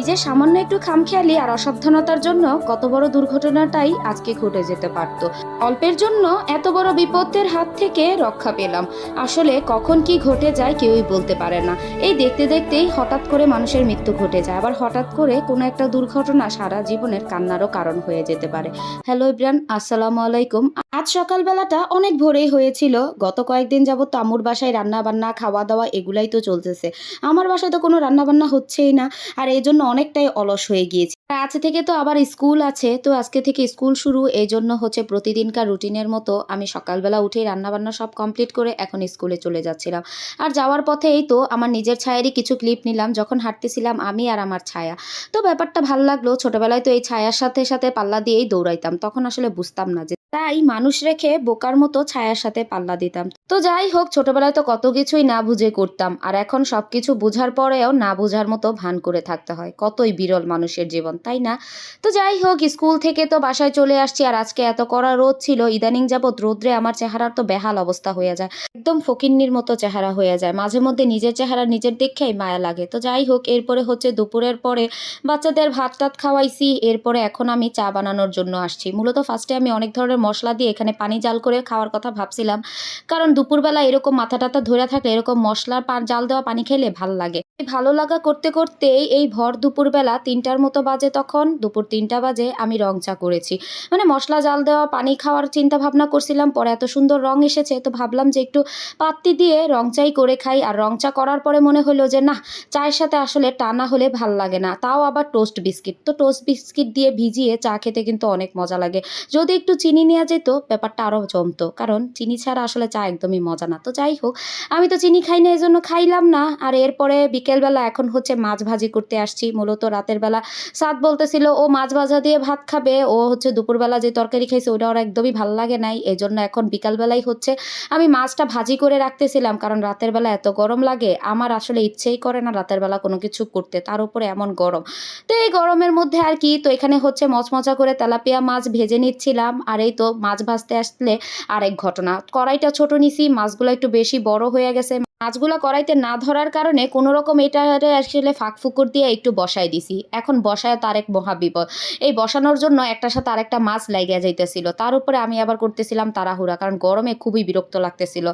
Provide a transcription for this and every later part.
নিজের সামান্য একটু খামখেয়ালি আর অসাবধানতার জন্য কত বড় দুর্ঘটনাটাই আজকে ঘটে যেতে পারতো। অল্পের জন্য এত বড় বিপদের হাত থেকে রক্ষা পেলাম। আসলে কখন কি ঘটে যায় কেউই বলতে পারে না। এই দেখতে দেখতেই হঠাৎ করে মানুষের মৃত্যু ঘটে যায়, আবার হঠাৎ করে কোনো একটা দুর্ঘটনা সারা জীবনের কান্নারও কারণ হয়ে যেতে পারে। হ্যালো ইব্রান, আসসালামু আলাইকুম। আজ সকালবেলাটা অনেক ভোরেই হয়েছিল। গত কয়েকদিন যাবত আম্মুর বাসায় রান্না বান্না খাওয়া দাওয়া এগুলাই তো চলতেছে। আমার বাসায় তো কোনো রান্না বান্না হচ্ছেই না। আর এই জন্য অনেকটাই অলস হয়ে গিয়েছি। আর আজ থেকে তো আবার স্কুল আছে, তো আজকে থেকে স্কুল শুরু। এই জন্য হচ্ছে প্রতিদিনকার রুটিনের মতো আমি সকালবেলা উঠেই রান্নাবান্না সব কমপ্লিট করে এখন স্কুলে চলে যাচ্ছিলাম। আর যাওয়ার পথে এই তো আমার নিজের ছায়ারই কিছু ক্লিপ নিলাম, যখন হাঁটতেছিলাম আমি আর আমার ছায়া। তো ব্যাপারটা ভাল লাগলো। ছোটবেলায় তো এই ছায়ার সাথে সাথে পাল্লা দিয়েই দৌড়াইতাম, তখন আসলে বুঝতাম না যে তাই মানুষ রেখে বোকার মতো ছায়ার সাথে পাল্লা দিতাম। তো যাই হোক, ছোটবেলায় তো কত কিছুই না বুঝে করতাম, আর এখন সবকিছু বুঝার পরেও না বুঝার মতো ভান করে থাকতে হয়। কতই বিরল মানুষের জীবন, তাই না? তো যাই হোক, স্কুল থেকে তো বাসায় চলে আসছি, আর আজকে এত কড়া রোদ ছিল। ইদানিং যাবৎ রোদ্রে আমার চেহারার তো বেহাল অবস্থা হয়ে যায়, একদম ফকিন্নির মতো চেহারা হয়ে যায়। মাঝে মধ্যে নিজের চেহারা নিজের দেখেই মায়া লাগে। তো যাই হোক, এরপরে হচ্ছে দুপুরের পরে বাচ্চাদের ভাত টাত খাওয়াইছি। এরপরে এখন আমি চা বানানোর জন্য আসছি। মূলত ফার্স্টে আমি অনেক ধরনের মশলা দিয়ে এখানে পানি জাল করে খাওয়ার কথা ভাবছিলাম, কারণ দুপুরবেলা এরকম মাথা টাথা ধরে থাকলে এরকম মশলার জাল দেওয়া পানি খেলে ভাল লাগে। এই ভালো লাগা করতে করতেই এই ভর দুপুরবেলা ৩টার মতো বাজে, তখন দুপুর ৩টা বাজে আমি রং চা করেছি। মানে মশলা জাল দেওয়া পানি খাওয়ার চিন্তা ভাবনা করছিলাম, পরে এত সুন্দর রং এসেছে তো ভাবলাম যে একটু পাত্তি দিয়ে রং চাই করে খাই। আর রং চা করার পরে মনে হলো যে না, চায়ের সাথে আসলে টানা হলে ভাল লাগে না, তাও আবার টোস্ট বিস্কিট। তো টোস্ট বিস্কিট দিয়ে ভিজিয়ে চা খেতে কিন্তু অনেক মজা লাগে। যদি একটু চিনি নেওয়া যেত ব্যাপারটা আরও জমতো, কারণ চিনি ছাড়া আসলে চা একদমই মজা না। তো যাই হোক, আমি তো চিনি খাই না, এই জন্য খাইলাম না। আর এরপরে বিকেলবেলা এখন হচ্ছে মাছ ভাজি করতে আসছি। মূলত রাতের বেলা সাদ বলতেছিল ও মাছ ভাজা দিয়ে ভাত খাবে। ও হচ্ছে দুপুরবেলা যে তরকারি খাইছে ওটা ওর একদমই ভালো লাগে নাই, এই জন্য এখন বিকালবেলাই হচ্ছে আমি মাছটা ভাজি করে রাখতেছিলাম, কারণ রাতের বেলা এত গরম লাগে, আমার আসলে ইচ্ছেই করে না রাতের বেলা কোনো কিছু করতে, তার উপরে এমন গরম। তো এই গরমের মধ্যে আর কি, তো এখানে হচ্ছে মচমচা করে তেলাপিয়া মাছ ভেজে নিচ্ছিলাম। আর এই তো মাছ ভাজতে আসলে আরেক ঘটনা, কড়াইটা ছোট নিছি, মাছগুলো একটু বেশি বড় হয়ে গেছে। মাছগুলো কড়াইতে না ধরার কারণে কোনো রকম এটারে আসলে ফাঁক ফুকুর দিয়ে একটু বসাই দিছি। এখন বসায় তার এক মহাবিপদ। এই বসানোর জন্য একটার সাথে আরেকটা মাছ লাগিয়া যাইতেছিল, তার উপরে আমি আবার করতেছিলাম তাড়াহুড়া, কারণ গরমে খুবই বিরক্ত লাগতেছিল।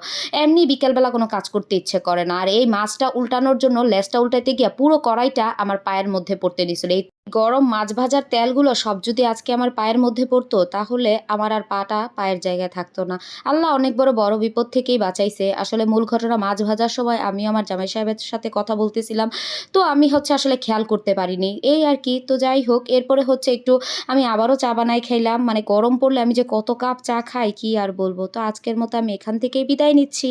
এমনি বিকেলবেলা কোনো কাজ করতে ইচ্ছে করে না। আর এই মাছটা উল্টানোর জন্য লেজটা উল্টাতে গিয়া পুরো কড়াইটা আমার পায়ের মধ্যে পড়তে নিছিল। এই গরম মাছ ভাজার তেলগুলো সব যদি আজকে আমার পায়ের মধ্যে পড়তো, তাহলে আমার আর পাটা পায়ের জায়গায় থাকতো না। আল্লাহ অনেক বড় বড় বিপদ থেকেই বাঁচাইছে। আসলে মূল ঘটনা, মাছ ভাজার সময় আমি আমার জামাই সাহেবের সাথে কথা বলতেছিলাম, তো আমি হচ্ছে আসলে খেয়াল করতে পারিনি, এই আর কি। তো যাই হোক, এরপরে হচ্ছে একটু আমি আবারও চা বানাই খাইলাম। মানে গরম পড়লে আমি যে কত কাপ চা খাই কি আর বলবো। তো আজকের মতো আমি এখান থেকেই বিদায় নিচ্ছি।